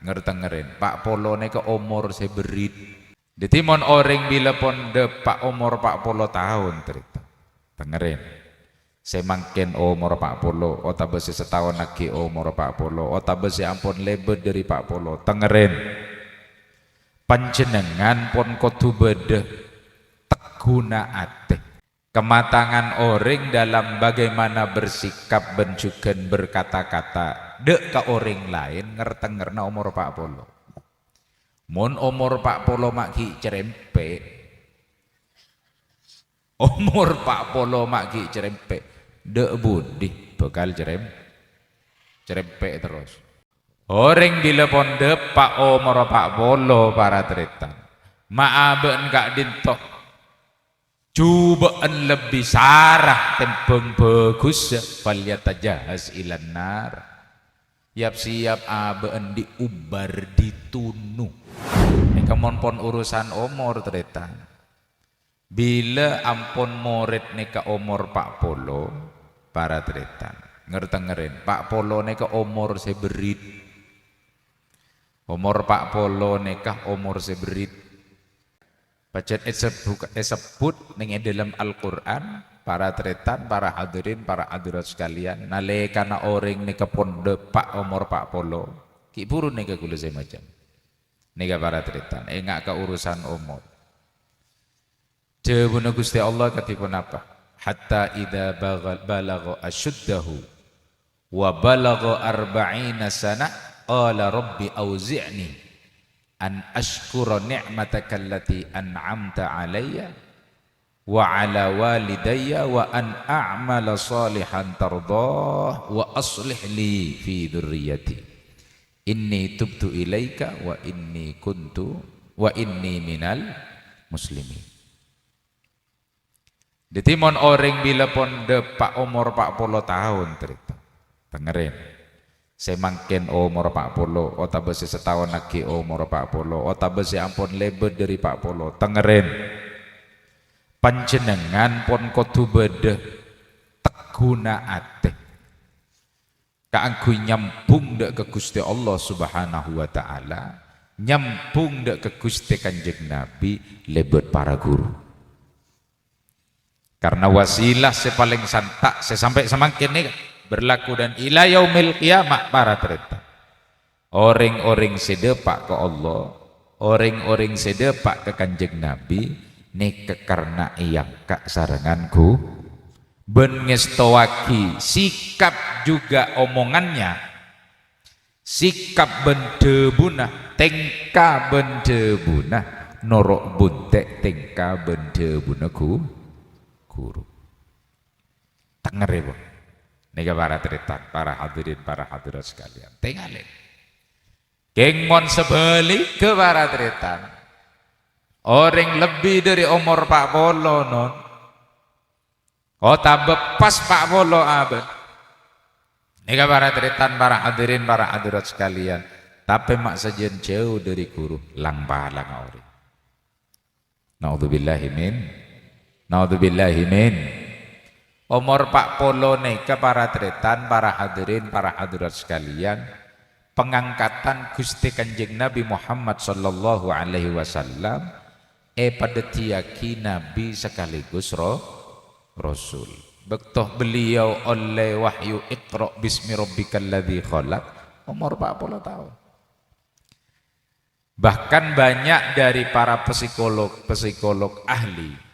ngertengerin Pak Polo ke umur seberit ditimon orang bila pon de Pak umur 40 tahun cerita tengerin semakin umur 40 otabesi setahun lagi umur 40 otabesi ampun lebih dari 40 tengerin panjenengan pon kudu bedeh teguna ate kematangan orang dalam bagaimana bersikap bencuken berkata-kata dek ke orang lain ngertengerna umur 40 mun umur 40 maki cerempe umur 40 maki cerempe dek budi bakal cerempe terus orang bila pon depak umur 40 para teritan maaben kak dintok cubaan lebih sarah tempeng bagus falyatajahaz ilan nar siap abeen diubar ditunu kemon pon urusan umur teritan bila ampun murid neka umur 40 para teritan ngertengerin Pak Polo neka umur seberit umur 40 neka umur seberit Baca disebut ning dalam Al-Qur'an para tretan, para hadirin, para hadirat sekalian nalekana orang nika pon depak umur 40 ki purun nika kula semacam nika para tretan engak ke urusan umur jawabna Gusti Allah katipun apa hatta idza balagha asyuddahu wa balagha arba'ina sana qala rabbi auzi'ni an ashkura ni'mataka allati an'amta alayya wa ala walidayya wa an a'mala salihan tardah wa aslih li fi dhurriyyati inni tubtu ilaika wa inni minal muslimin. Ditimon orang bila pon depak umur 40 tahun cerita dengerin semakin umur 40 otabesi setahun lagi umur 40 otabesi ampun lebih dari 40 tengerin panjenengan pon kudu bedeh teguna ate kaanggo nyambung dek ke Gusti Allah Subhanahu wa taala nyambung dek ke Gusti Kanjeng Nabi lebet para guru karena wasilah sepaling santak sesampai semakin nih berlaku dan ila yaumil qiyamah para tereta orang-orang sedepak ke Allah orang-orang sedepak ke Kanjeng Nabi nika karena iyang kak sarenganku ben ngestowaki sikap juga omongannya sikap bendebunah tengka bendebunah norok buntek tengka bendebunah guru tengere nika para teritan, para hadirin, para hadirat sekalian tengalin geng mon sebeli ke para teritan orang lebih dari umur 40 non tambah pas 40 abad nika para teritan, para hadirin, para hadirat sekalian tapi mak sajen jauh dari guru lang palang ori naudzubillahi min umur 40 nika para tretan, para hadirin, para hadirat sekalian pengangkatan Gusti Kanjeng Nabi Muhammad sallallahu alaihi wasallam pada tiyaki Nabi sekaligus Rasul bektoh beliau oleh wahyu Iqra bismi rabbikal ladzi khalaq umur 40 tahun bahkan banyak dari para psikolog ahli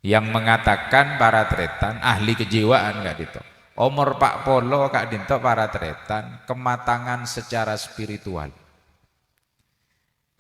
yang mengatakan para tretan ahli kejiwaan gak dito umur 40 kak dinto para tretan kematangan secara spiritual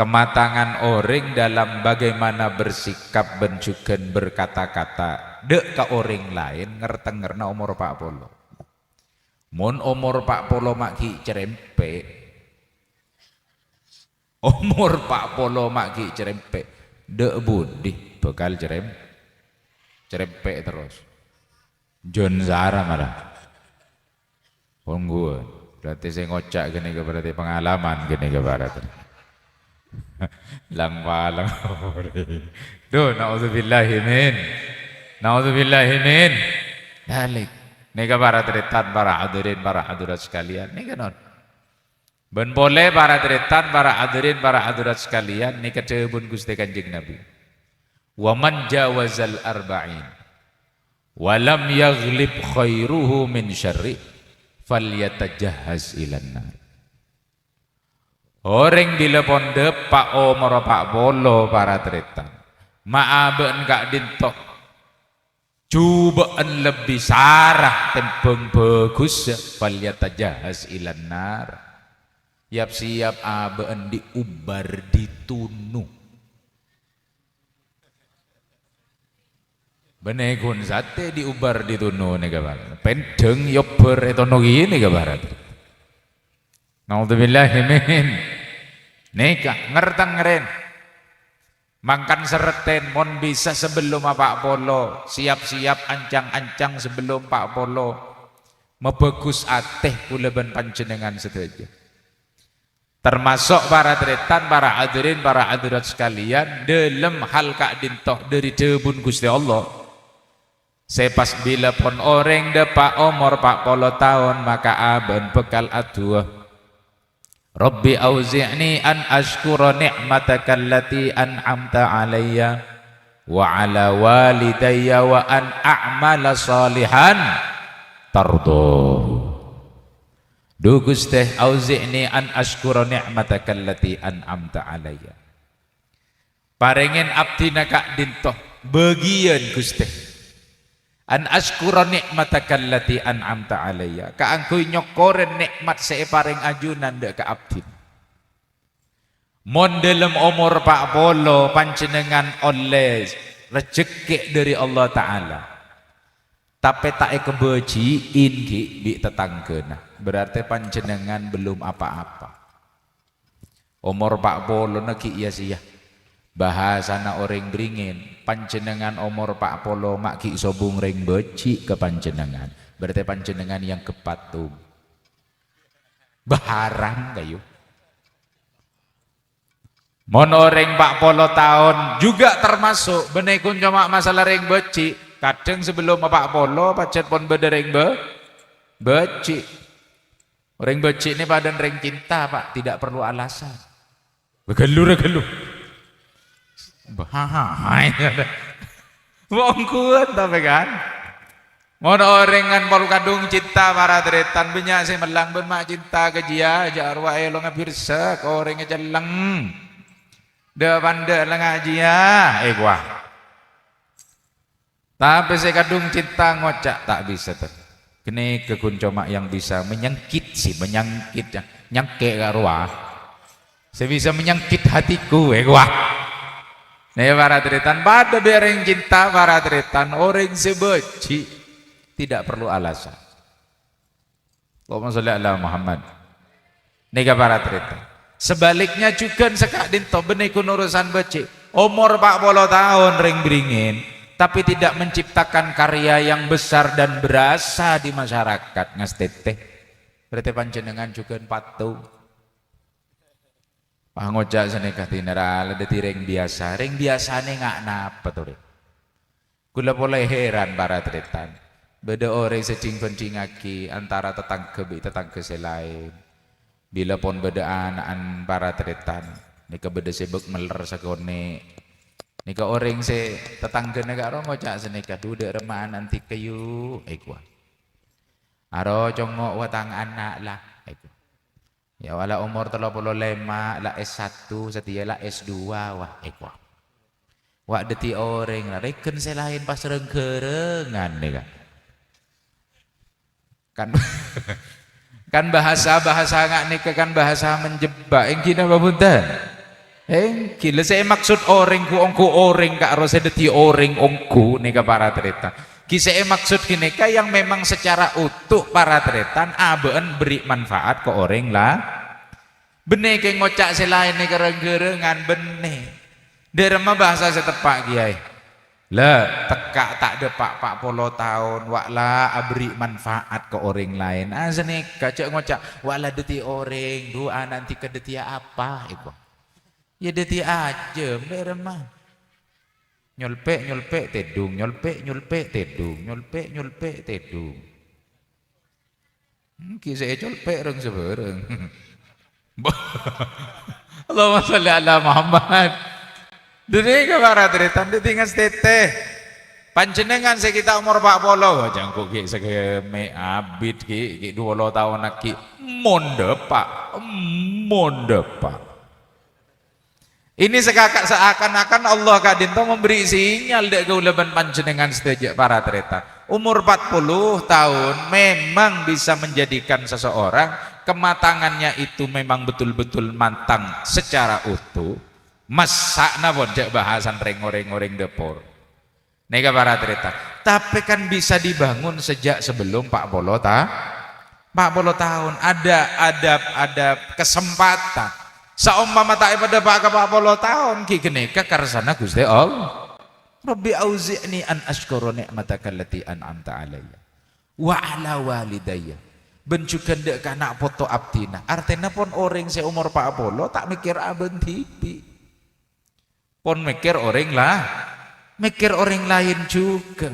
kematangan orang dalam bagaimana bersikap bencuken berkata-kata dek ke orang lain ngertengerna umur 40 mun umur 40 maki cerempe umur 40 maki cerempe dek budi bakal cerempe terus John Zara malah gue berarti saya ngocak gini ke berarti pengalaman gini ke barat lang palang duh na'udzubillahi min dalik nika para teritan para hadirin para hadirat sekalian nika non Ben boleh para tretan, para hadirin, para hadirat sekalian ni kedebun Gusti Kanjeng Nabi. Wa man jawazal arba'in wa lam yaghlib khairuhu min syarri falyatajahhaz ilan nar. Orang bila ponde pak omor pak bolo para tretan. Maaben kak dintok. Cubaan lebih sarah tempeng bagus falyatajahhaz ilan nar. Siap-siap abeen diubar ditunu. Benekun sate diubar ditunu nih kabar. Pendeng yober etono gini kabar. Naudzubillahi min. Neka ngertang ngeren. Mangkan sereten mon bisa sebelum Pak Polo. Siap-siap ancang-ancang sebelum Pak Polo. Mebagus ateh kuleban panjenengan sedaja. Termasuk para tretan, para hadirin, para hadirat sekalian dalam hal kak dintoh dari debun Gusti Allah. Sepas bila pun orang depak umur 40 tahun maka aben bekal aduh. Rabbi auzi'ni an ashkura ni'mataka allati an'amta alayya wa ala walidayya wa an a'mala salihan tardoh. Du Gusti auzi'ni an ashkura ni'mataka allati an'amta alayya. Parengen abdi kak dintoh bagian Gusti. An ashkura ni'mataka allati an'amta alayya. Kaangkoy nyokoren nikmat se paring ajunan dek ka abdi. Mon dalam umur 40 panjenengan oleh rezeki dari Allah Ta'ala. Tapi tak kebejiin ki bi tetanggena. Berarti panjenengan belum apa-apa. Umur 40 neki iya sih ya. Bahasana orang beringin. Panjenengan umur 40 mak ki sobung ring beci ke panjenengan. Berarti panjenengan yang kepatung. Baharang kayu. Mon orang 40 tahun juga termasuk benekun cuma masalah ring beci. Kadang sebelum Pak Polo pacet pon bedereng beci. Ring beci ini badan ring cinta Pak, tidak perlu alasan. Begelu. Bahai. Wong kuat tapi kan. Mon orang kan pol kadung cinta para tretan banyak sih melang ben mak cinta ke dia aja arwah elo ngabirsa ko orang ngeceleng. De pande lengajia gua. Tapi saya kadung cinta ngocak tak bisa tuh. Kene kekuncomak yang bisa menyangkit nyangke karuah. Saya bisa menyangkit hatiku gua. Nih para tretan pada bereng cinta para tretan orang sebeci tidak perlu alasan. Allahumma sholli ala Muhammad. Nih para tretan. Sebaliknya juga sekak dinto benekun urusan beci. Umur 40 tahun ring beringin. Tapi tidak menciptakan karya yang besar dan berasa di masyarakat ngasteteh. Berarti panjenengan juga patuh. Pangocak seneka tineral ada ring biasa. Ring biasane nggak napa tuh. Kula boleh heran para tretan. Beda orang secing-pencing aki antara tetangga selain. Bila pun beda anaan para tretan. Nika beda sebek meler sakone. Nika orang se tetangga negara ngocak seneka duduk remahan nanti kayu gua. Aro congok watang anak lah gua. Ya wala umur 35 lah S1 setia lah S2 wah gua. Wak deti orang lah reken selain pas rengkerengan nika. Kan bahasa nggak nika kan bahasa menjebak yang kina babuntan. Gila saya maksud orang ku ongku orang kak rose deti orang ongku nika para tretan. Kisah maksud kini yang memang secara utuh para tretan abeen beri manfaat ke orang lah. Benih ke ngocak selain nika renggerengan benih. Derma bahasa setepak kiai. Lah teka tak ada pak 40 tahun waklah beri manfaat ke orang lain. Azane kacak ngocak waklah deti orang doa nanti ke deti apa iku. Ya deti aja meremah. Nyolpek tedung, nyolpek tedung. Kisah colpek reng sebereng. Allahumma sholli ala Muhammad. Dene ke para tretan ditingan teteh. Panjenengan kita umur 40, jangkuk ki segeme abid ki 20 tahun ki monde Pak. Ini seakan-akan Allah kadinto memberi sinyal dek keulaban panjenengan sedaya para tretan. Umur 40 tahun memang bisa menjadikan seseorang kematangannya itu memang betul-betul matang secara utuh. Masakna pun cek bahasan reng-oreng depor. Nega para tretan. Tapi kan bisa dibangun sejak sebelum 40 tahun. Ada kesempatan. Saumpama tak pada 40 tahun ki keneka karsana Gusti Allah. Rabbi auzi'ni an ashkura ni'mataka allati an'amta alayya wa ala walidayya. Bencukan dek kana foto abdina. Artinya pun orang seumur 40 tak mikir abang tipi. Pun mikir orang lain juga.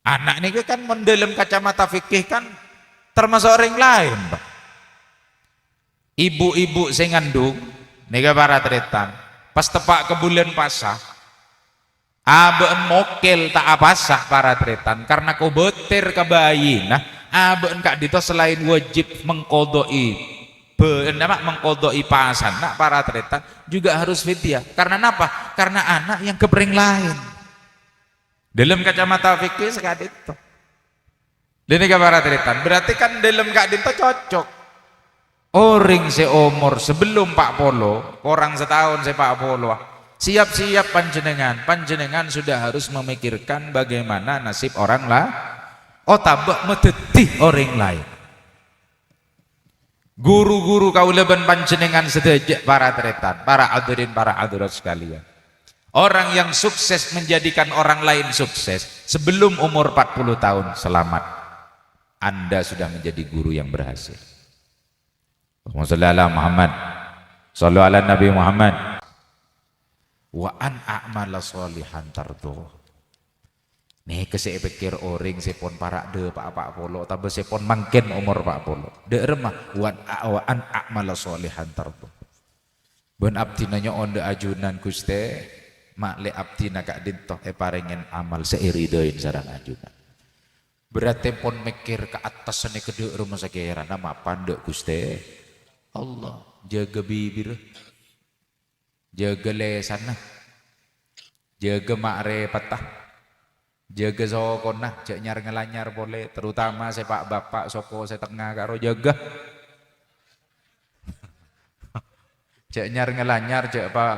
Anak ini kan mendalam kacamata fikih kan termasuk orang lain, Pak. Ibu-ibu sing ngandung nega para tretan pas tepak ke bulan pasah aben mokel tak apasah para tretan karena kau betir ke bayi nah aben kak dito selain wajib mengkodoi mengkodoi pasan nak para tretan juga harus fidyah karena apa? Karena anak yang kepering lain dalam kacamata fikih sekadit itu ini para tretan berarti kan dalam kak dito cocok. Orang seumur sebelum 40, orang setahun 40, siap-siap panjenengan sudah harus memikirkan bagaimana nasib orang lah. Oh tabak medetih orang lain. Guru-guru kaulaban panjenengan sedaya para tretan, para hadirin, para hadirat sekalian. Orang yang sukses menjadikan orang lain sukses sebelum umur 40 tahun selamat. Anda sudah menjadi guru yang berhasil. Allahumma Muhammad sallu ala Nabi Muhammad wa an a'mala sholihan tardo. Nih kesek pikir orang sepon para de pak polo tapi sepon mangken umur pak polo de remah wa an a'mala sholihan tardo. Ben abdi nanya onde ajunan Guste mak le abdi kak dintoh parengen amal seiridoin sarang ajunan. Berarti pon mikir ke atas seni kedua rumah sakira nama pandek Guste Allah jaga bibir, jaga lesan, jaga makre patah, jaga sokona, cek nyar ngelanyar boleh, terutama sepak bapak soko setengah karo jaga, cek nyar ngelanyar, cek pak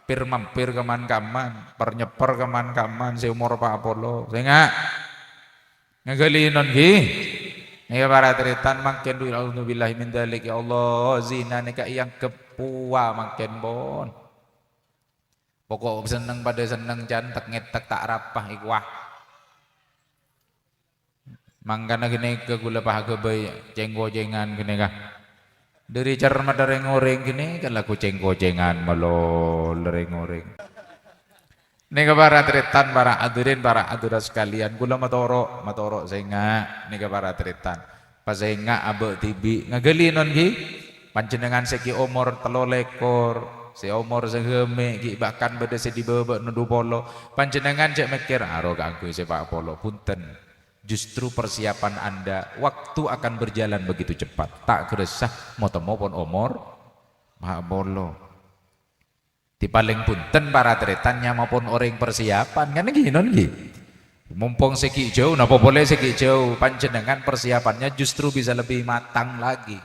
pir mampir keman-kaman, pernyeper keman-kaman seumur pak Apollo, saya ngegalinon ki. Ya para tretan makin dulu auzubillahi min dzalik ya Allah zina nika yang kepua makin bon. Pokok seneng pada seneng jantek ngetek tak rapah ikwah. Mangkana gini ke gula paha gebay cenggojengan gini kah. Dari cermat dari ngoreng gini kan laku cenggojengan melol dari ngoreng. Nika para tretan, para hadirin, para hadirat sekalian, gula matoro senga, nika para tretan, pas senga abe tibi, ngagalinon ki, panjenengan seki umur 3 lekor, si umur segeme ki bahkan beda si dibebek nudu polo, panjenengan cek mikir, aro ganggu sepak polo, punten, justru persiapan Anda, waktu akan berjalan begitu cepat, tak keresah, mau temu pun umur, mak polo. Di paling punten para tretannya maupun orang persiapan kan gini mumpung segi jauh napa boleh segi jauh panjenengan persiapannya justru bisa lebih matang lagi.